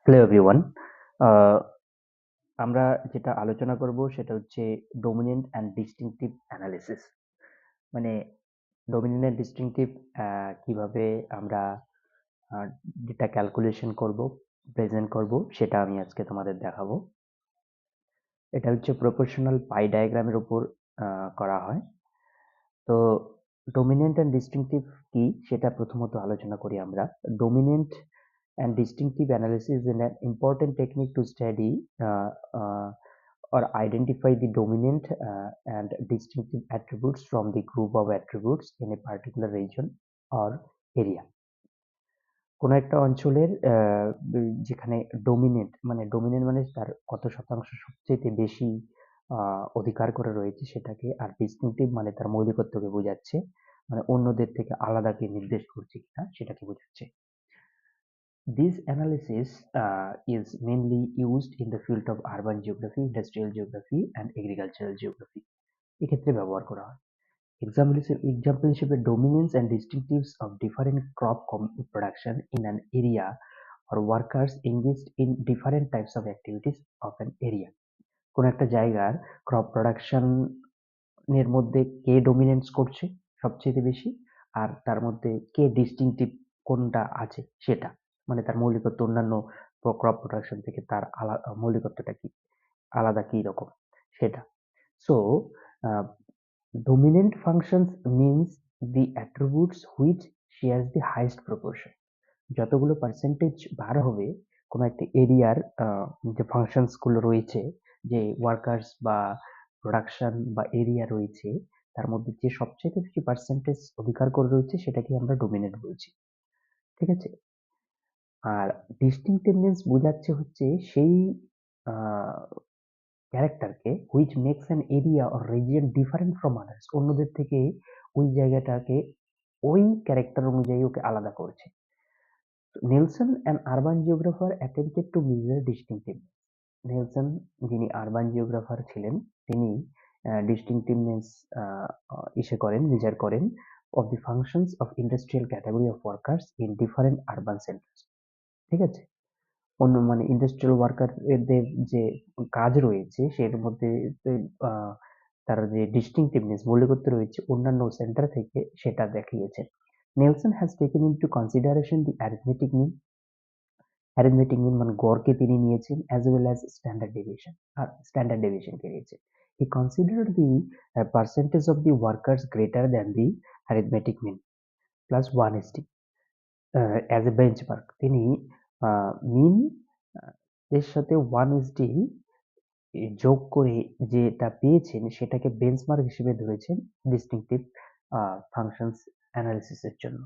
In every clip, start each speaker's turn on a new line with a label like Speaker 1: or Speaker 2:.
Speaker 1: Hello everyone. আমরা যেটা আলোচনা করব সেটা হচ্ছে ডমিনেন্ট অ্যান্ড ডিস্টিংটিভ অ্যানালিসিস। মানে ডমিনেন্ট অ্যান্ড ডিস্টিংটিভ কিভাবে আমরা ডেটা ক্যালকুলেশন করব, প্রেজেন্ট করব, সেটা আমি আজকে তোমাদের দেখাবো। এটা হচ্ছে প্রপোর্শনাল পাই ডায়াগ্রামের উপর করা হয়। তো ডমিনেন্ট অ্যান্ড ডিস্টিংটিভ কি সেটা প্রথমত আলোচনা করি আমরা। Dominant and distinctive analysis is an important technique to study or identify the dominant and distinctive attributes from the group of attributes in a particular region or area. কোন একটা অঞ্চলের যেখানে ডমিনেন্ট মানে তার কত শতাংশ সবচেয়ে বেশি অধিকার করে রয়েছে সেটাকে, আর ডিস্টিংটিভ মানে তার মৌলিকত্বকে বোঝাচ্ছে, মানে অন্যদের থেকে আলাদাকে নির্দেশ করছে কিনা সেটাকে বোঝাচ্ছে। This analysis is mainly used in the field of urban geography, industrial geography, and agricultural geography. এক্ষেত্রে ব্যবহার করা হয়। এক্সাম্পল হিসেবে dominance and distinctives of different crop production in an area or workers engaged in different types of activities of an area. কোন একটা জায়গার crop production এর মধ্যে কে ডমিনেন্স করছে সবচেয়ে বেশি, আর তার মধ্যে কে ডিস্টিংটিভ কোনটা আছে সেটা, মানে তার মৌলিকত্ব অন্যান্য ক্রপ প্রোডাকশন থেকে তার মৌলিকত্বটা কি, আলাদা কি রকম সেটা। So dominant functions means the attributes which shares the highest proportion. যতগুলো পার্সেন্টেজ বার হবে কোনো একটা এরিয়ার যে ফাংশনস গুলো রয়েছে, যে ওয়ার্কার্স বা প্রোডাকশন বা এরিয়া রয়েছে, তার মধ্যে যে সবচেয়ে বেশি পার্সেন্টেজ অধিকার করে রয়েছে সেটাকে আমরা ডমিনেন্ট বলছি। ঠিক আছে। আর ডিস্টিংটিভনেস বোঝাচ্ছে হচ্ছে সেই ক্যারেক্টারকে which makes an area or region different from others, অন্যদের থেকে ওই জায়গাটাকে ওই ক্যারেক্টার অনুযায়ী ওকে আলাদা করছে। Nelson, an urban geographer, attempted to measure distinctiveness. Nelson, যিনি আরবান জিওগ্রাফার ছিলেন, তিনি ডিস্টিংটিভনেস মেজার করেন of the functions of industrial category of workers in different urban centres. ঠিক আছে। অন্য মানে ইন্ডাস্ট্রিয়াল ওয়ার্কার এদের যে কাজ রয়েছে সের মধ্যে আহ, তার যে ডিস্টিংটিভনেস মৌলিকত্ব রয়েছে অন্যান্য সেন্টার থেকে সেটা দেখিয়েছেন। Nelson has taken into consideration the arithmetic mean মানে গড়কে তিনি নিয়েছেন, অ্যাজ ওয়েল অ্যাজ স্ট্যান্ডার্ড ডেভিয়েশনকে নিয়েছেন। He considered the percentage of the workers greater than the arithmetic mean plus 1 as a benchmark. তিনি মিন এর সাথে 1 যোগ করে যেটা পেয়েছেন সেটাকে বেঞ্চমার্ক হিসেবে ধরেছেন ডিস্টিংটিভ ফাংশনস অ্যানালিসিসের জন্য।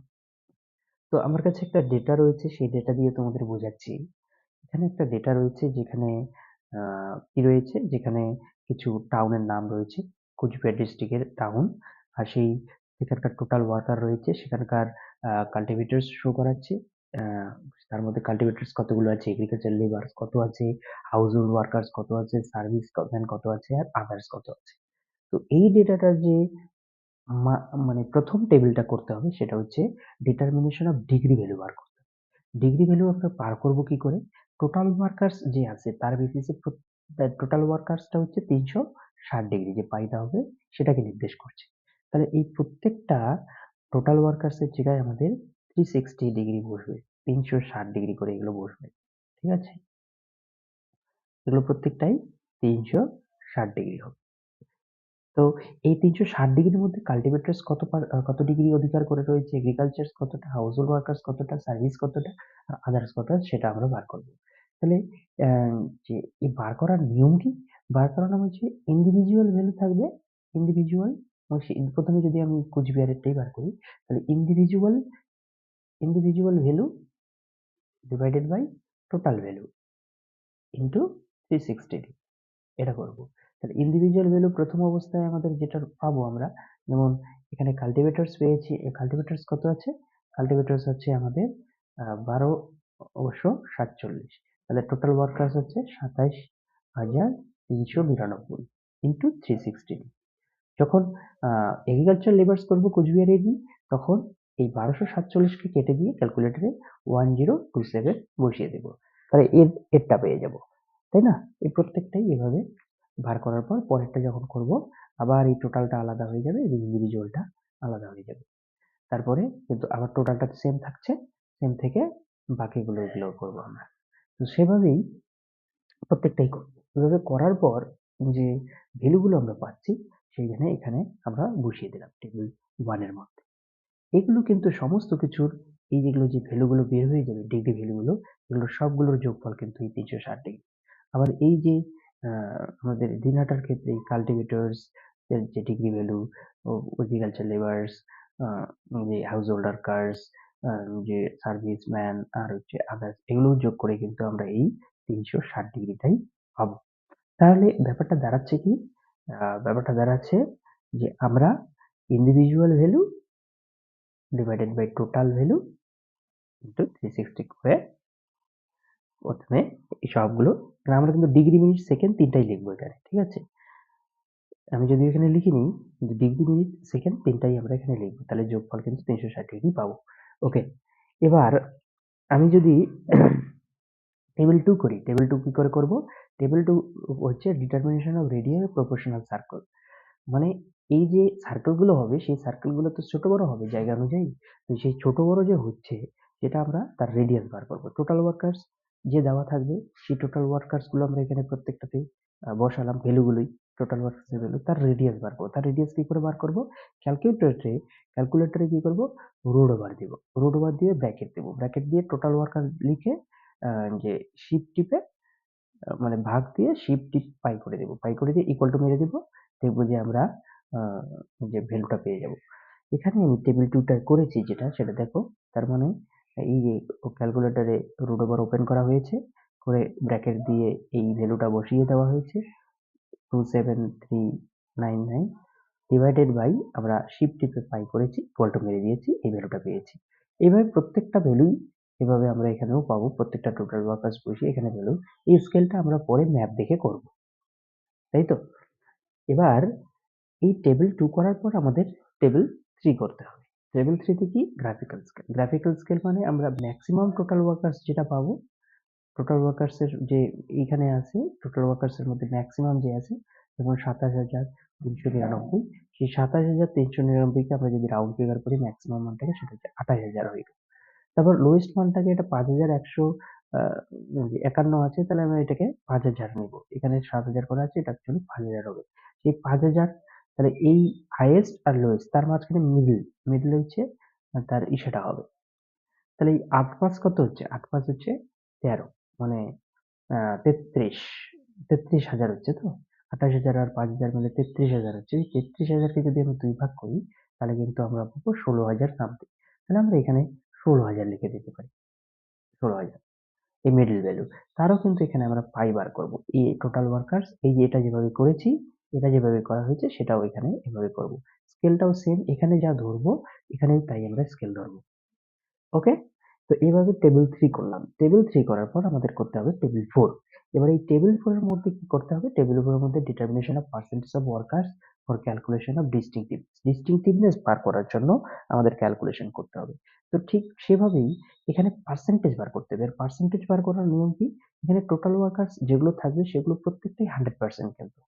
Speaker 1: তো আমার কাছে একটা ডেটা রয়েছে, সেই ডেটা দিয়ে তোমাদের বোঝাচ্ছি। এখানে একটা ডেটা রয়েছে যেখানে কি রয়েছে, যেখানে কিছু টাউনের নাম রয়েছে, কোচবিহার ডিস্ট্রিক্টের টাউন, আর সেই সেখানকার টোটাল ওয়ার্কার রয়েছে, সেখানকার কাল্টিভেটরস শো করাচ্ছে। আহ, তার মধ্যে কাল্টিভেটরস কতগুলো আছে, এগ্রিকালচার লেবার্স কত আছে, হাউস হোল্ড ওয়ার্কার্স কত আছে, সার্ভিস ম্যান কত আছে, আর আদার্স কত আছে। তো এই ডেটাটার যে মানে প্রথম টেবিলটা করতে হবে সেটা হচ্ছে ডিটারমিনেশন অফ ডিগ্রি ভ্যালু বার করতে হবে। ডিগ্রি ভ্যালু আমরা পার করবো কি করে? টোটাল ওয়ার্কার্স যে আছে তার বেসিসে টোটাল ওয়ার্কার্সটা হচ্ছে 360 ডিগ্রি, যে পাইটা হবে সেটাকে নির্দেশ করছে। তাহলে এই প্রত্যেকটা টোটাল ওয়ার্কার্স এর জায়গায় আমাদের 360 ডিগ্রি বসবে, 360 ডিগ্রি করে এগুলো বসবে। ঠিক আছে, এগুলো প্রত্যেকটাই 360 ডিগ্রি হবে। তো এই 360 ডিগ্রির মধ্যে কাল্টিভেটরস কত ডিগ্রি অধিকার করে রয়েছে, এগ্রিকালচার কতটা, হাউস হোল্ড ওয়ার্কার্স কতটা, সার্ভিস কতটা, আর আদার্স কতটা, সেটা আমরা বার করবো। তাহলে যে এই বার করার নিয়ম কি? বার করার নাম হচ্ছে ইন্ডিভিজুয়াল ভ্যালু থাকবে। ইন্ডিভিজুয়াল প্রথমে যদি আমি কোচবিহারেরটাই বার করি, তাহলে individual value divided by total value into 360, এটা করবো। তাহলে ইন্ডিভিজুয়াল ভ্যালু প্রথম অবস্থায় আমাদের যেটা পাবো আমরা, যেমন এখানে কাল্টিভেটরস পেয়েছি, কাল্টিভেটরস কত আছে, কাল্টিভেটরস হচ্ছে আমাদের 1247, তাহলে টোটাল ওয়ার্কার্স হচ্ছে 27,392 ইন্টু 360। যখন এগ্রিকালচার লেবার্স করবো কোচবিহারে দিই, তখন এই 1247কে কেটে দিয়ে ক্যালকুলেটরে 1027 বসিয়ে দেবো। তাহলে এরটা পেয়ে যাব, তাই না? এই প্রত্যেকটাই এভাবে বার করার পর পরেরটা যখন করব আবার এই টোটালটা আলাদা হয়ে যাবে এবং ইন্ডিভিজুয়ালটা আলাদা হয়ে যাবে। তারপরে কিন্তু আবার টোটালটা সেম থাকছে, সেম থেকে বাকিগুলো এগুলো করবো আমরা। তো সেভাবেই প্রত্যেকটাই করবো। এভাবে করার পর যে ভ্যালুগুলো আমরা পাচ্ছি সেইখানে এখানে আমরা বসিয়ে দিলাম টেবিল 1 এর মধ্যে। এগুলো কিন্তু সমস্ত কিছুর এই যেগুলো যে ভ্যালুগুলো বের হয়ে যাবে ডিগ্রি ভ্যালুগুলো, এগুলো সবগুলোর যোগফল কিন্তু এই 360 ডিগ্রি। আবার এই যে আমাদের দিনহাটার ক্ষেত্রে কাল্টিভেটরস এর যে ডিগ্রি ভ্যালু, এগ্রিকালচার লেবার্স, যে হাউস হোল্ডার কার্স, যে সার্ভিসম্যান আর হচ্ছে আদার্স, এগুলো যোগ করে কিন্তু আমরা এই 360 ডিগ্রিটাই পাবো। তাহলে ব্যাপারটা দাঁড়াচ্ছে কি? ব্যাপারটা দাঁড়াচ্ছে যে আমরা individual value divided by total value into 360 করে প্রথমে এই সবগুলো, কারণ আমরা কিন্তু ডিগ্রি মিনিট সেকেন্ড তিনটাই লিখবো এখানে, ঠিক আছে? আমি যদি এখানে লিখে নিই ডিগ্রি মিনিট সেকেন্ড তিনটাই আমরা এখানে লিখবো, তাহলে যোগফল কিন্তু 360 ডিগ্রি পাবো। ওকে, এবার আমি যদি টেবিল 2 করি, টেবিল 2 কি করে করব? টেবিল 2 হচ্ছে determination of radial proportional circle. মানে এই যে সার্কেল গুলো হবে সেই সার্কেল গুলো তো ছোট বড় হবে জায়গা অনুযায়ী। তো সেই ছোট বড় যে হচ্ছে সেটা আমরা তার রেডিয়াস বার করব। টোটাল ওয়ার্কার্স যে দেওয়া থাকবে সেই টোটাল ওয়ার্কার্স গুলো আমরা এখানে প্রত্যেকটাতে বসালাম ভ্যালুগুলোই, টোটাল ওয়ার্কার্স এর ভ্যালু, তার রেডিয়াস বার করব। তার রেডিয়াস কি করে বার করব? ক্যালকুলেটরে ক্যালকুলেটরে কি করব? রুট ওভার দিব, রুট ওভার দিয়ে ব্র্যাকেট দেব, ব্র্যাকেট দিয়ে টোটাল ওয়ার্কার লিখে যে শিফট টিপে মানে ভাগ দিয়ে শিফট টিপ পাই করে দেব, পাই করে দিয়ে ইকুয়াল টু মেরে দেব, দেখবো যে আমরা আহ, যে ভ্যালুটা পেয়ে যাব। এখানে আমি টেবিল টুটা করেছি যেটা সেটা দেখো, তার মানে এই যে ক্যালকুলেটরে রুট ওভার ওপেন করা হয়েছে, করে ব্র্যাকেট দিয়ে এই ভ্যালুটা বসিয়ে দেওয়া হয়েছে 27399 ডিভাইডেড বাই আমরা শিফট টিপে পাই করেছি ইকুয়াল টু মেরে দিয়েছি, এই ভ্যালুটা পেয়েছি। এইভাবে প্রত্যেকটা ভ্যালুই এভাবে আমরা এখানেও পাবো, প্রত্যেকটা টোটাল ওয়ার্কার্স বসিয়ে এখানে ভ্যালু। এই স্কেলটা আমরা পরে ম্যাপ দেখে করব, তাই তো? এবার এই টেবিল 2 করার পর আমাদের টেবিল 3 করতে হবে। টেবিল 3 তে কি? Graphical scale. গ্রাফিক্যাল স্কেল মানে আমরা ম্যাক্সিমাম টোটাল ওয়ার্কার্স যেটা পাবো, টোটাল ওয়ার্কার্স এর যে এইখানে আছে, টোটাল ওয়ার্কার্স এর মধ্যে ম্যাক্সিমাম যে আছে যেমন 27,399, সেই 27,399 কে আমরা যদি রাউন্ড ফিগার করি ম্যাক্সিমাম মানটাকে, সেটা হচ্ছে 28,000 হয়ে গেল। তারপর লোয়েস্ট মানটাকে, এটা 5,151 আছে, তাহলে আমরা এটাকে 5,000 নিব। এখানে 7,000 করা আছে, এটা অ্যাকচুয়ালি 5,000 হবে। সেই 5,000, তাহলে এই হাইয়েস্ট আর লোয়েস্ট তার মাঝখানে মিডল, মিডল হচ্ছে তার সেটা হবে। তাহলে এই 8 5 কত হচ্ছে? 8 5 হচ্ছে 13, মানে 33, 33,000 হচ্ছে তো। 28,000 আর 5,000 মিলে 33,000 হচ্ছে। এই 33,000 কে যদি আমি 2 ভাগ করি তাহলে কিন্তু আমরা পাবো 16,000 সামথিং। তাহলে আমরা এখানে 16,000 লিখে দিতে পারি, 16,000 এই মিডল ভ্যালু। তারও কিন্তু এখানে আমরা পাই বার করব। এই টোটাল ওয়ার্কার্স, এই যে এটা যেভাবে করেছি, এটা যেভাবে করা হয়েছে সেটাও এখানে এভাবে করব। স্কেলটাও সেম, এখানে যা ধরবো এখানেও তাই আমরা স্কেল ধরবো। ওকে, তো এইভাবে টেবিল 3 করলাম। টেবিল 3 করার পর আমাদের করতে হবে টেবিল 4। এবার এই টেবিল 4 এর মধ্যে কি করতে হবে? টেবিল 4 এর মধ্যে determination of percentage of workers for calculation of distinctiveness বার করার জন্য আমাদের ক্যালকুলেশন করতে হবে। তো ঠিক সেভাবেই এখানে পার্সেন্টেজ বার করতে হবে। পার্সেন্টেজ বার করার নিয়ম কি? এখানে টোটাল ওয়ার্কার্স যেগুলো থাকবে সেগুলো প্রত্যেকটাই 100% কিন্তু,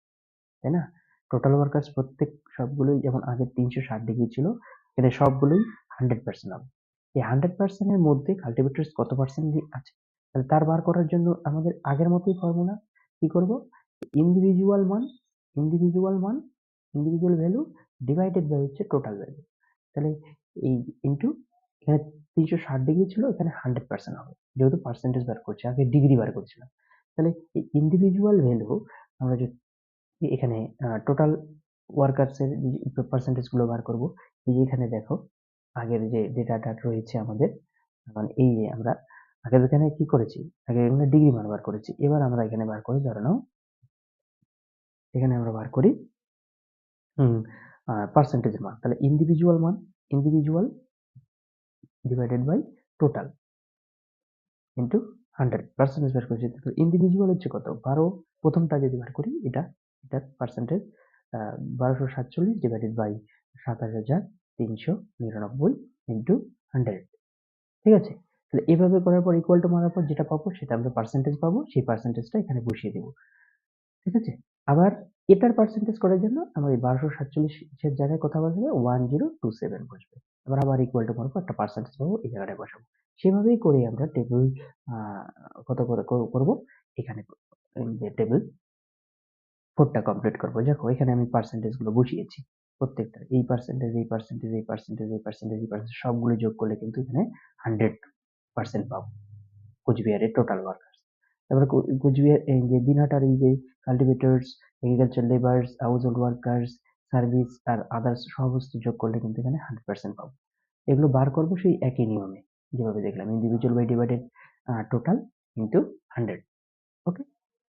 Speaker 1: তাই না? টোটাল ওয়ার্কার্স প্রত্যেক সবগুলোই যেমন আগে 360 ডিগ্রি ছিল, এখানে সবগুলোই 100% হবে। এই 100% এর মধ্যে কাল্টিভেটরস কত পার্সেন্ট আছে, তাহলে তার বার করার জন্য আমাদের আগের মতোই ফর্মুলা। কি করব? ইন্ডিভিজুয়াল মান, ইন্ডিভিজুয়াল মান, ইন্ডিভিজুয়াল ভ্যালু ডিভাইডেড বাই হচ্ছে টোটাল ভ্যালু। তাহলে এই ইন্টু, এখানে 360 ডিগ্রি ছিল, এখানে 100% হবে যেহেতু পার্সেন্টেজ বার করছি, আগে ডিগ্রি বার করছিলাম। তাহলে এই ইন্ডিভিজুয়াল ভ্যালু আমরা যদি এখানে টোটাল ওয়ার্কার্স এর পার্সেন্টেজ গুলো বার করব, এই যে এখানে দেখো আগের যে ডেটাটা রয়েছে আমাদের, মানে এই যে আমরা আগে এখানে কি করেছি, আগে এখানে ডিগ্রি মান বার করেছি, এবার আমরা এখানে বার করি, ধরে নাও এখানে আমরা বার করি পার্সেন্টেজ মান। তাহলে ইন্ডিভিজুয়াল মান, individual divided by total into 100 percentage বার করেছি। ইন্ডিভিজুয়াল হচ্ছে কত? 12, প্রথমটা যদি বার করি এটা, এটার পার্সেন্টেজ 1247 ডিভাইডেড বাই 27,399 ইন্টু 100, ঠিক আছে? তাহলে এভাবে করার পর ইকুয়াল টু মারার পর যেটা পাবো সেটা আমরা পার্সেন্টেজ পাবো, সেই পার্সেন্টেজটা এখানে বসিয়ে দেবো। ঠিক আছে? আবার এটার পার্সেন্টেজ করার জন্য আমার এই 1247 এর জায়গায় কথা বসবে 1027 বসবে। আবার ইকুয়াল টু করার পর একটা পার্সেন্টেজ পাবো, এই জায়গাটায় বসাবো। সেভাবেই করে আমরা টেবিল কত করে করবো এখানে, যে টেবিল 4টা কমপ্লিট করবো। দেখো এখানে আমি পার্সেন্টেজ গুলো বসিয়েছি প্রত্যেকটা, এই পার্সেন্টেজ, এই পার্সেন্টেজ, এই পার্সেন্টেজ, এই পার্সেন্টেজ, এই পার্সেন্টেজ সবগুলো যোগ করলে কিন্তু এখানে 100% পাবো কোচবিহারের টোটাল ওয়ার্কার্স। তারপরে কোচবিহার এই যে দিনহাটার এই যে cultivators, agriculture labours, household workers, service আর আদার্স সমস্ত যোগ করলে কিন্তু এখানে 100% পাবো। এগুলো বার করবো সেই একই নিয়মে, যেভাবে দেখলাম individual by divided total into 100। Okay,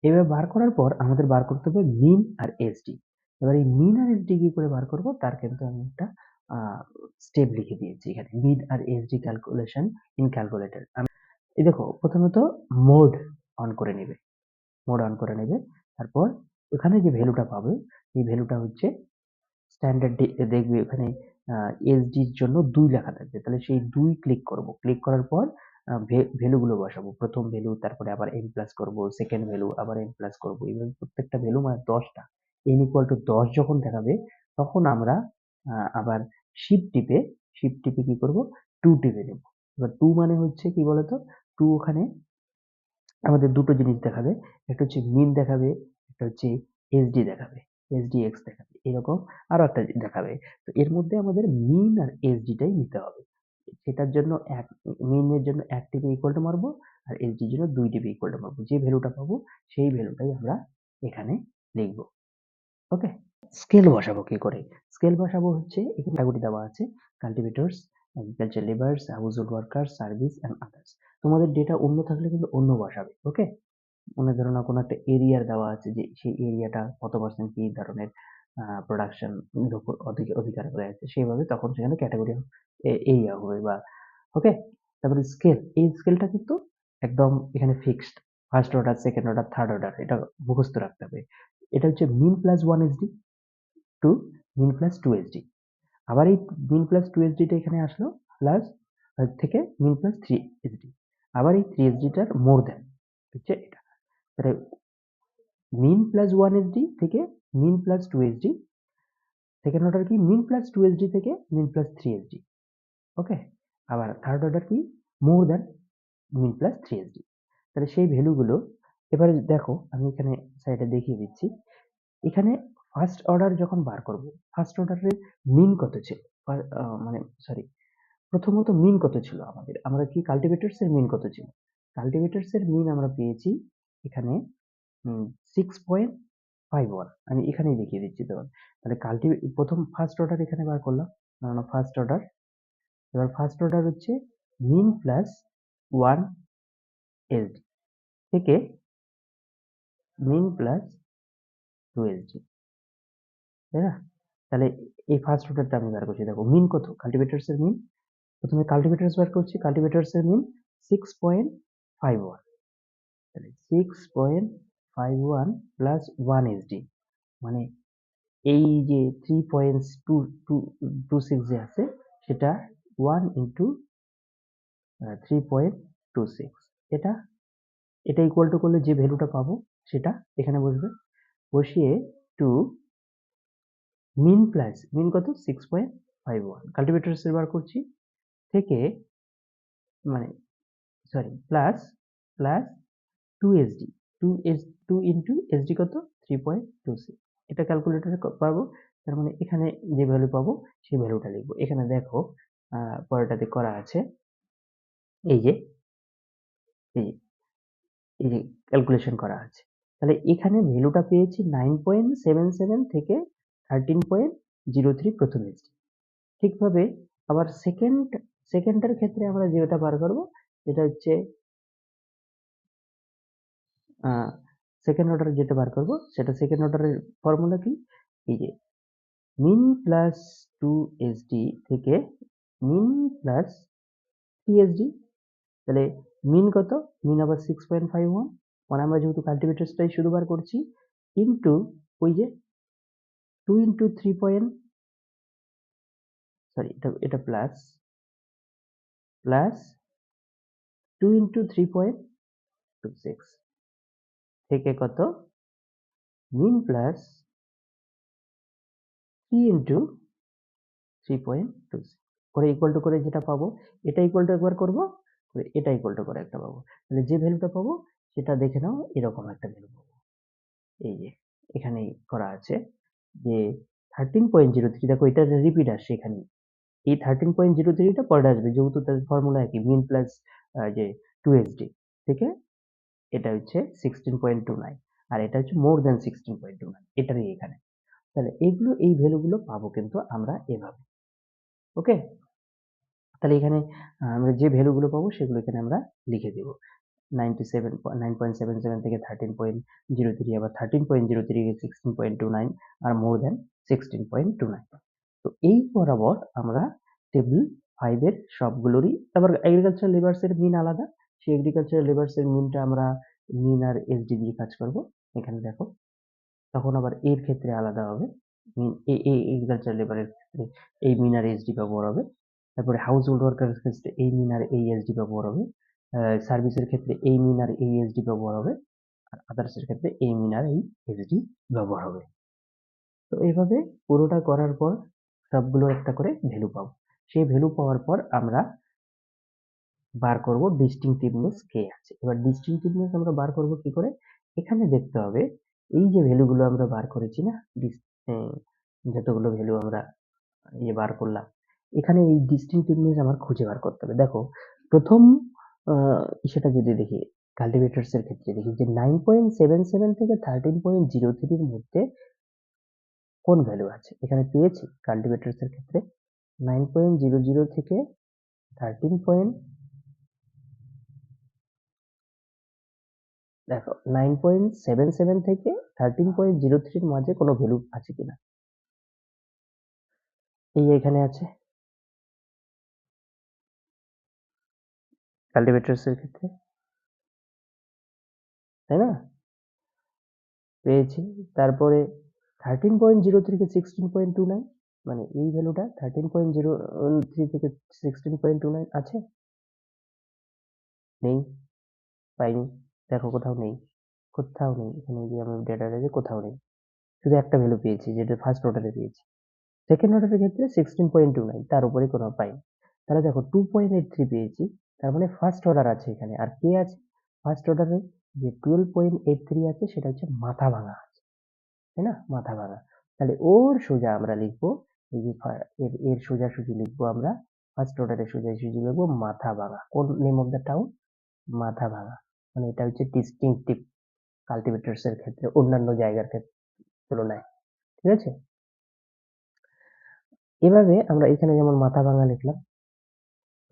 Speaker 1: এবার বার করার পর আমাদের বার করতে হবে মিন আর এসডি। এবার এই মিন আর এসডি কি করে বার করব তার কিন্তু আমি একটা স্টেপ লিখে দিয়েছি এখানে, মিন আর এসডি ক্যালকুলেশন ইন ক্যালকুলেটর। এই দেখো প্রথমত মোড অন করে নেবে, মোড অন করে নেবে। তারপর ওখানে যে ভ্যালুটা পাবে এই ভ্যালুটা হচ্ছে স্ট্যান্ডার্ড, দেখবে ওখানে এসডির জন্য 2 লেখা থাকবে, তাহলে সেই 2 ক্লিক করব, ক্লিক করার পর ভ্যালু গুলো বসাবো, প্রথম ভ্যালু, তারপরে আবার এন প্লাস করবো, সেকেন্ড ভ্যালু আবার এন প্লাস করবো, এইভাবে প্রত্যেকটা ভ্যালু মানে 10টা এন ইকুয়াল টু 10 যখন দেখাবে তখন আমরা আবার শিফট টিপে কি করব, 2 টিপে দেব। এবার 2 মানে হচ্ছে কি বলতো, 2 ওখানে আমাদের দুটো জিনিস দেখাবে, একটা হচ্ছে মিন দেখাবে, একটা হচ্ছে এসডি দেখাবে, এসডিএক্স দেখাবে, এরকম আরো একটা দেখাবে। তো এর মধ্যে আমাদের মিন আর এসডিটাই নিতে হবে। সেটার জন্য মিন এর জন্য 1 টিপে ইকুয়াল টু মারবো, আর এসডির জন্য 2 টিপে ইকুয়াল টু মারবো, যে ভ্যালুটা পাবো সেই ভ্যালুটাই আমরা এখানে লিখবো। ওকে, স্কেল বসাবো কি করে, স্কেল বসাবো হচ্ছে এখানে ক্যাটাগরি দেওয়া আছে, cultivators, agriculture labours, household worker, service and others. তোমাদের ডেটা অন্য থাকলে কিন্তু অন্য বসাবে। ওকে, মনে ধরো না কোনো একটা এরিয়ার দেওয়া আছে, যে সেই এরিয়াটা কত পার্সেন্ট কি ধরনের প্রোডাকশন অধিকার করে আছে, সেইভাবে তখন সেখানে ক্যাটাগরি এরিয়া হবে বা। ওকে, তারপরে স্কেল, এই স্কেলটা কিন্তু একদম এখানে fixed, first order, second order, third order, এটা মুখস্থ রাখতে হবে। এটা হচ্ছে মিন প্লাস 1 এসডি টু মিন প্লাস 2 এসডি। আবার এই মিন প্লাস 2 এসডিটা এখানে আসলো, প্লাস থেকে মিন প্লাস 3 এসডি, আবার এই 3 এসডিটার মোর দেন হচ্ছে এটা। তাহলে মিন প্লাস 1 এসডি থেকে মিন প্লাস 2 এসডি, সেকেন্ড অর্ডার কি মিন প্লাস 2 এসডি থেকে মিন প্লাস 3 এসডি। ওকে, আবার থার্ড অর্ডার কি মোর দ্যান মিন প্লাস 3 এসডি। তাহলে সেই ভ্যালুগুলো এবারে দেখো আমি এখানে সাইডে দেখিয়ে দিচ্ছি। এখানে ফার্স্ট অর্ডার যখন বার করব, ফার্স্ট অর্ডারের মিন কত ছিল, মানে সরি, প্রথমত মিন কত ছিল আমাদের, আমরা কি কাল্টিভেটরস এর মিন কত ছিল, কাল্টিভেটরস এর মিন আমরা পেয়েছি এখানে 6.51, আমি এখানেই দেখিয়ে দিচ্ছি তোমার। তাহলে প্রথম ফার্স্ট অর্ডার এখানে বার করলাম, ফার্স্ট অর্ডার। এবার ফার্স্ট অর্ডার হচ্ছে মিন প্লাস 1 এসডি থেকে মিন প্লাস 2 এসডি, তাই না? তাহলে এই ফার্স্ট অর্ডারটা আমি বার করছি, দেখো মিন কত, কাল্টিভেটরস এর মিন, প্রথমে কাল্টিভেটরস বার করছি, কাল্টিভেটরস এর মিন 6.51, তাহলে 6.51 প্লাস 1 এসডি, মানে এই যে 3.26 যে আছে সেটা 1 into 3.26, এটা এটা ইকুয়াল টু করলে যে ভ্যালুটা পাবো সেটা এখানে বসবে, বসিয়ে টু মিন কত 6.51, কাল্টিভেটরস এর বার করছি, থেকে মানে sorry plus plus 2 SD, 2 into SD কত 3.26, এটা ক্যালকুলেটরে পাবো। তার মানে এখানে যে ভ্যালু পাবো সেই ভ্যালুটা লিখবো। এখানে দেখো পরেরটাতে করা আছে, এই যে এই এই যে ক্যালকুলেশন করা আছে। তাহলে এখানে ভ্যালুটা পেয়েছি 9.77 থেকে 13.03 প্রথম এসডি। ঠিকভাবে আবার সেকেন্ডের ক্ষেত্রে আমরা যেটা বার করবো সেটা হচ্ছে সেকেন্ড অর্ডার যেটা বার করবো সেটা সেকেন্ড অর্ডারের ফর্মুলা কি, এই যে মিন প্লাস 2 এসডি থেকে মিন প্লাস 3 এসডি। তাহলে মিন কত, মিন আবার 6.51, মানে আমরা যেহেতু কাল্টিভেটরসটাই শুধু বার করছি, ইন্টু ওই যে 2 ইন্টু 3 সরি এটা এটা প্লাস প্লাস 2 into 3.26 থেকে কত মিন প্লাস 3 into 3.26 করে ইকুয়াল টু করে যেটা পাবো এটা ইকুয়াল টু একবার করব এটা ইকুয়াল টু করে একটা পাবো তাহলে যে ভ্যালুটা পাবো সেটা দেখে নাও এরকম একটা ভ্যালু পাবো এই যে এখানে করা আছে যে 13.03 দেখো এটা রিপিট আসছে এখানে এই 13.03টা পরে আসবে যেহেতু তার ফর্মুলা একই মিন প্লাস যে 2sd থেকে এটা হচ্ছে 16.29 আর এটা হচ্ছে মোর দ্যান 16.29 এটারই এখানে তাহলে এইগুলো এই ভ্যালুগুলো পাবো কিন্তু আমরা এভাবে ওকে তাহলে এখানে আমরা যে ভ্যালুগুলো পাবো সেগুলো এখানে আমরা লিখে দেব 9.77 থেকে 13.03 আবার 13.03 16.29 আর মোর দ্যান 16.29 তো এই বরাবর আমরা টেবিল 5 এর সবগুলোরই আবার এগ্রিকালচার লেবার্স এর মিন আলাদা সেই এগ্রিকালচার লেবার্স এর মিনটা আমরা মিন আর এসডি দিয়ে কাজ করব এখানে দেখো তখন আবার এর ক্ষেত্রে আলাদা হবে মিন এই এগ্রিকালচার লেবারের ক্ষেত্রে এই মিন আর এসডি ব্যবহার হবে তারপরে হাউস হোল্ড ওয়ার্কারের ক্ষেত্রে এই মিন আর এই এসডি ব্যবহার হবে সার্ভিসের ক্ষেত্রে এই মিন আর এই এসডি ব্যবহার হবে আর আদার্সের ক্ষেত্রে এই মিন আর এই এসডি ব্যবহার হবে তো এইভাবে পুরোটা করার পর সবগুলোর একটা করে ভ্যালু পাবো সেই ভ্যালু পাওয়ার পর আমরা বার করব ডিস্টিংটিভনেস কে আছে এবার ডিস্টিংটিভনেস আমরা বার করব কি করে এখানে দেখতে হবে এই যে ভ্যালুগুলো আমরা বার করেছি না যতগুলো ভ্যালু আমরা বার করলাম এখানে এই ডিস্টিংটিভনেস আমার খুঁজে বার করতে হবে দেখো প্রথম সেটা যদি দেখি কাল্টিভেটরস এর ক্ষেত্রে দেখি যে 9.77 থেকে 13.03 এর মধ্যে কোন ভ্যালু আছে এখানে পেয়েছি কাল্টিভেটরস এর ক্ষেত্রে 9.00 থেকে 13. দেখো 9.77 থেকে 13.03 এর মাঝে কোনো ভ্যালু আছে কিনা এই এখানে আছে কাল্টিভেটরস এর ক্ষেত্রে তাই না পেয়েছি তারপরে 13.03 থেকে 16.29 মানে এই ভ্যালুটা 13.03 থেকে 16.29 আছে নেই পাইনি দেখো কোথাও নেই এখানে যে আমি ডেটা রয়েছে কোথাও নেই শুধু একটা ভ্যালু পেয়েছি যেটা ফার্স্ট অর্ডারে পেয়েছি সেকেন্ড অর্ডারের ক্ষেত্রে 16.29 তার উপরে কোনো পাইনি তাহলে দেখো 2.83 পেয়েছি তার মানে ফার্স্ট অর্ডার আছে এখানে আর কে আছে ফার্স্ট অর্ডারে যে 12.83 আছে সেটা হচ্ছে মাথা ভাঙা আছে তাই না মাথা ভাঙা তাহলে ওর সোজা আমরা লিখবো এই যে এর সোজাসুজি লিখবো আমরা ফার্স্ট অর্ডারের সোজাসুজি লিখবো মাথা ভাঙা কোন নেম অফ দ্য টাউন মাথা ভাঙা মানে এটা হচ্ছে ডিস্টিংটিভ কাল্টিভেটরস এর ক্ষেত্রে অন্যান্য জায়গার ক্ষেত্রে তুলনায় ঠিক আছে এভাবে আমরা এখানে যেমন মাথা ভাঙা লিখলাম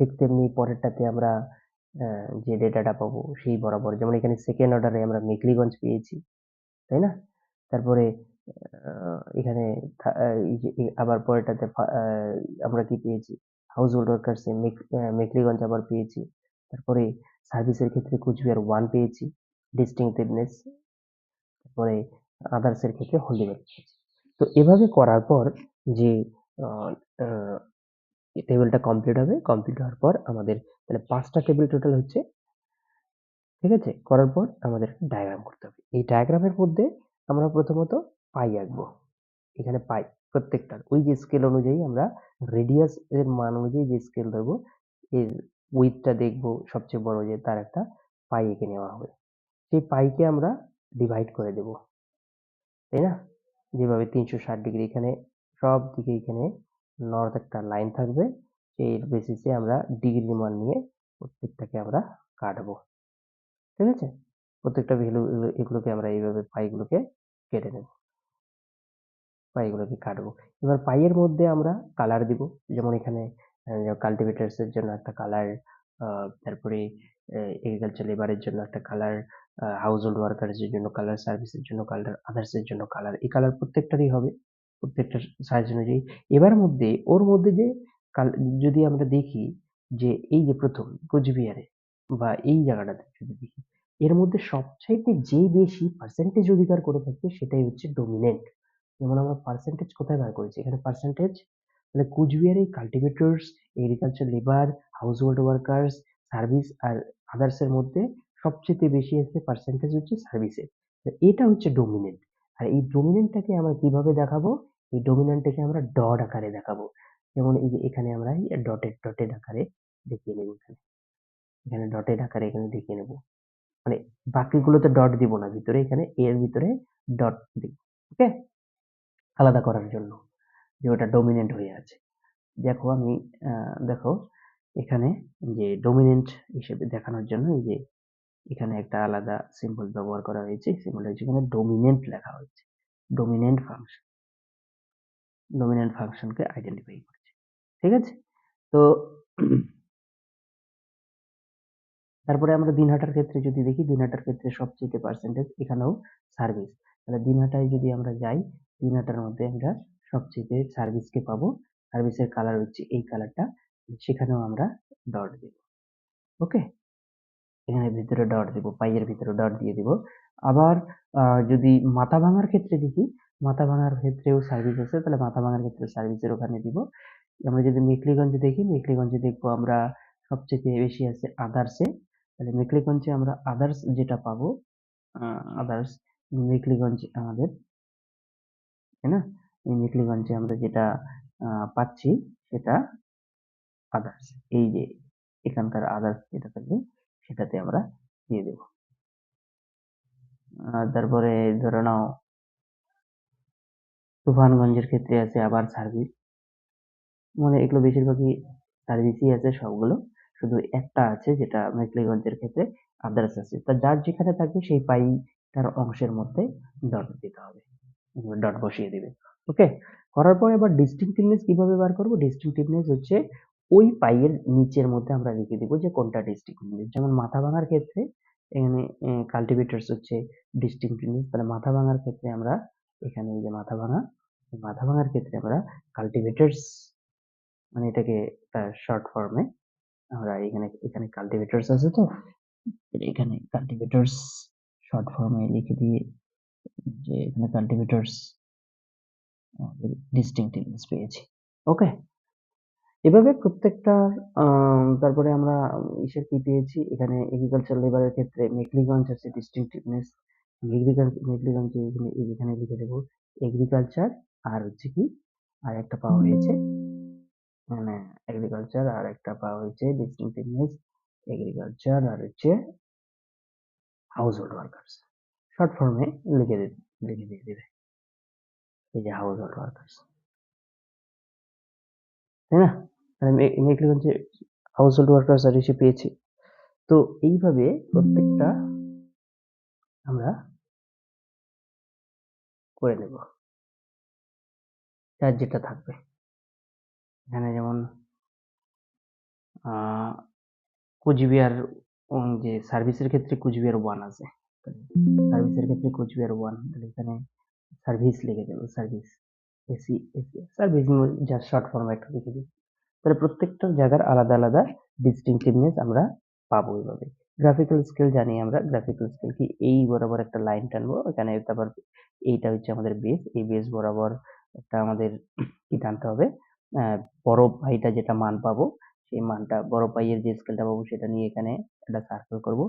Speaker 1: ঠিক তেমনি পরেরটাতে আমরা যে ডেটাটা পাবো সেই বরাবর যেমন এখানে সেকেন্ড অর্ডারে আমরা মেখলিগঞ্জ পেয়েছি তাই না তারপরে এখানে এই যে আবার পরেরটাতে আমরা কি পেয়েছি হাউস হোল্ড ওয়ার্কার্স মেখলিগঞ্জ আবার পেয়েছি তারপরে সার্ভিসের ক্ষেত্রে কুচবিহার 1 পেয়েছি ডিস্টিংটিভনেস তারপরে আদার্স এর ক্ষেত্রে হলদিবাড়ি পেয়েছি তো এভাবে করার পর যে টেবিলটা কমপ্লিট হবে কমপ্লিট হওয়ার পর আমাদের তাহলে 5টা টেবিল টোটাল হচ্ছে ঠিক আছে করার পর আমাদের ডায়াগ্রাম করতে হবে এই ডায়াগ্রামের মধ্যে আমরা প্রথমত পাই আঁকবো এখানে পাই প্রত্যেকটার ওই যে স্কেল অনুযায়ী আমরা রেডিয়াস এর মান অনুযায়ী যে স্কেল ধরবো এর উইথটা দেখবো সবচেয়ে বড় যে তার একটা পাই এঁকে নেওয়া হবে সেই পাইকে আমরা ডিভাইড করে দেব তাই না যেভাবে 360 ডিগ্রি এখানে সব দিকে এখানে নর্থ একটা লাইন থাকবে সেই বেসিসে আমরা ডিগ্রি মান নিয়ে প্রত্যেকটাকে আমরা কাটবো ঠিক আছে প্রত্যেকটা ভ্যালু এগুলোকে আমরা এইভাবে পাইগুলোকে কেটে নেব পাইগুলোকে কাটবো এবার পাইয়ের মধ্যে আমরা কালার দিব যেমন এখানে কাল্টিভেটরস এর জন্য একটা কালার তারপরে এগ্রিকালচার লেবারের জন্য একটা কালার হাউস হোল্ড ওয়ার্কার্স এর জন্য কালার সার্ভিসের জন্য কালার আদার্স এর জন্য কালার এই কালার প্রত্যেকটারই হবে প্রত্যেকটা সাইজ অনুযায়ী এবার মধ্যে ওর মধ্যে যে যদি আমরা দেখি যে এই যে প্রথম কোচবিহারে বা এই জায়গাটাতে যদি দেখি এর মধ্যে সবচাইতে যে বেশি পার্সেন্টেজ অধিকার করে থাকবে সেটাই হচ্ছে ডমিনেন্ট যেমন আমরা পার্সেন্টেজ কোথায় বার করেছি এখানে পার্সেন্টেজ তাহলে কুচবিহারে cultivators agriculture labour household workers service আর আদার্স এর মধ্যে সবচেয়ে বেশি আছে পার্সেন্টেজ হচ্ছে সার্ভিসের। এটা হচ্ছে ডোমিনেন্ট। আর এই ডোমিনেন্টটাকে আমরা কিভাবে দেখাবো? এই ডোমিনেন্টটাকে আমরা ডট আকারে দেখাবো। যেমন এই যে এখানে আমরা ডটেড ডটেড আকারে দেখিয়ে নেব। এখানে এখানে ডটেড আকারে এখানে দেখিয়ে নেব। মানে বাকিগুলোতে ডট দিব না, ভিতরে এখানে এর ভিতরে ডট দিব। ওকে, আলাদা করার জন্য যে ওটা ডোমিনেন্ট হয়ে আছে। দেখো আমি দেখো এখানে যে ডোমিনেন্ট হিসেবে দেখানোর জন্য এই যে এখানে একটা আলাদা সিম্বল ব্যবহার করা হয়েছে। সিম্বলটা হচ্ছে এখানে ডোমিনেন্ট লেখা হয়েছে। ডোমিনেন্ট ফাংশন, ডোমিনেন্ট ফাংশনকে আইডেন্টিফাই করছে। ঠিক আছে, তো তারপরে আমরা দিনহাটার ক্ষেত্রে যদি দেখি, দিনহাটার ক্ষেত্রে সবচেয়ে পার্সেন্টেজ এখানেও সার্ভিস। তাহলে দিনহাটায় যদি আমরা যাই, দিনহাটার মধ্যে আমরা সবচেয়ে সার্ভিসকে পাবো। সার্ভিসের কালার হচ্ছে এই কালারটা, সেখানেও আমরা ডট দেব। ওকে, এখানে ভিতরে ডট দিব, পাইয়ের ভিতরে ডট দিয়ে দিব। আবার যদি মাথা ভাঙার ক্ষেত্রে দেখি, মাথা ভাঙার ক্ষেত্রেও সার্ভিস আছে, তাহলে মাথা ভাঙার ক্ষেত্রে সার্ভিসের ওখানে দিব। আমরা যদি মেখলিগঞ্জে দেখি, মেখলিগঞ্জে দেখবো আমরা সবচেয়ে বেশি আছে আদার্সে। তাহলে মেখলিগঞ্জে আমরা আদার্স যেটা পাবো, আদার্স মেখলিগঞ্জে আমাদের, তাই না? এই মেখলিগঞ্জে আমরা যেটা পাচ্ছি সেটা আদার্স। এই যে এখানকার আদার্স যেটা থাকবে সেটাতে আমরা দিয়ে দেব। তারপরে ধরে নাও তুফানগঞ্জের ক্ষেত্রে আছে আবার সার্ভিস। মানে এগুলো বেশিরভাগই সার্ভিসই আছে সবগুলো, শুধু একটা আছে যেটা মেখলিগঞ্জের ক্ষেত্রে আদার্স আছে। তা যার যেখানে থাকবে সেই পাইটার অংশের মধ্যে ডট দিতে হবে, ডট বসিয়ে দিবে। ওকে, করার পরে আবার ডিস্টিংটিভনেস কিভাবে বার করবো? ডিস্টিংটিভনেস হচ্ছে ওই পাইয়ের নিচের মধ্যে আমরা লিখে দিব যে কোনটা ডিস্টিংটিভনেস। যেমন মাথা ভাঙার ক্ষেত্রে এখানে কাল্টিভেটরস হচ্ছে ডিস্টিংটিভনেস। তাহলে মাথা ভাঙার ক্ষেত্রে আমরা এখানে এই যে মাথা ভাঙা, মাথা ভাঙার ক্ষেত্রে আমরা কাল্টিভেটরস, মানে এটাকে শর্ট ফর্মে আমরা এখানে এখানে কাল্টিভেটরস আছে, তো এখানে কাল্টিভেটরস শর্ট ফর্মে লিখে দিয়ে যে এখানে কাল্টিভেটরস ডিস্টিংটিভনেস পেয়েছি। ওকে, এভাবে প্রত্যেকটা তারপরে আমরা ইসের কি পেয়েছি, এখানে এগ্রিকালচার লেবারের ক্ষেত্রে মেখলিগঞ্জ আছে ডিস্টিংটিভনেস। মেখলিগঞ্জে এখানে এখানে লিখে দেবো এগ্রিকালচার, আর হচ্ছে কি আর একটা পাওয়া হয়েছে, মানে এগ্রিকালচার আর একটা পাওয়া হয়েছে ডিস্টিংটিভনেস, এগ্রিকালচার আর হচ্ছে হাউস হোল্ড ওয়ার্কার্স। শর্ট ফর্মে লিখে দিতে, লিখে দিয়ে দিবে এই যে হাউস হোল্ড ওয়ার্কার্স, তাই না? তাহলে মেখলিগঞ্জে হাউস হোল্ড ওয়ার্কার্স আর এসে পেয়েছি। তো এইভাবে প্রত্যেকটা আমরা করে নেব, যার যেটা থাকবে। এখানে যেমন কুচবিহার, যে সার্ভিসের ক্ষেত্রে কুচবিহার 1 আছে, সার্ভিসের ক্ষেত্রে কুচবিহার 1, তাহলে এখানে সার্ভিস লিখে দেবো, service AC AC service, just short form একটা লিখে দিই। তাহলে প্রত্যেকটা জায়গার আলাদা আলাদা ডিস্টিংটিভনেস আমরা পাবো এইভাবে। গ্রাফিক্যাল স্কেল জানি আমরা, গ্রাফিক্যাল স্কেল কি, এই বরাবর একটা লাইন টানবো এখানে, তারপর এইটা হচ্ছে আমাদের বেস, এই বেস বরাবর একটা আমাদের কি টানতে হবে, আহ, বড় পাইটা যেটা মান পাবো সেই মানটা, বড় পাইয়ের যে স্কেলটা পাবো সেটা নিয়ে এখানে একটা সার্কেল করব।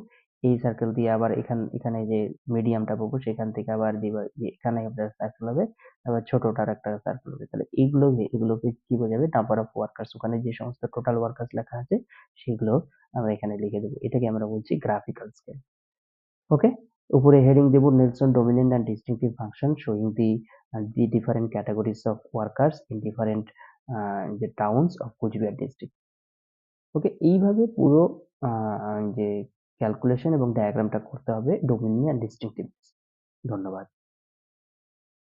Speaker 1: এই সার্কেল দিয়ে আবার এখানে যে মিডিয়ামটা পাবো সেখান থেকে আবার দিবা, এখানে একটা সার্কেল হবে, আবার ছোটটার একটা সার্কেল হবে। তাহলে এগুলোকে কি বোঝাবে? নাম্বার অফ ওয়ার্কার্স, ওখানে যে সমস্ত টোটাল ওয়ার্কার্স লেখা আছে সেগুলো আমরা এখানে লিখে দেবো। এটাকে আমরা বলছি গ্রাফিক্যাল স্কেল। ওকে, উপরে হেডিং দেব Nelson dominant and distinctive function showing the different categories of workers in different যে towns of Cooch Behar district. Okay, এইভাবে পুরো যে ক্যালকুলেশন এবং ডায়াগ্রামটা করতে হবে ডোমিনেন্ট অ্যান্ড ডিস্টিংটিভ। ধন্যবাদ।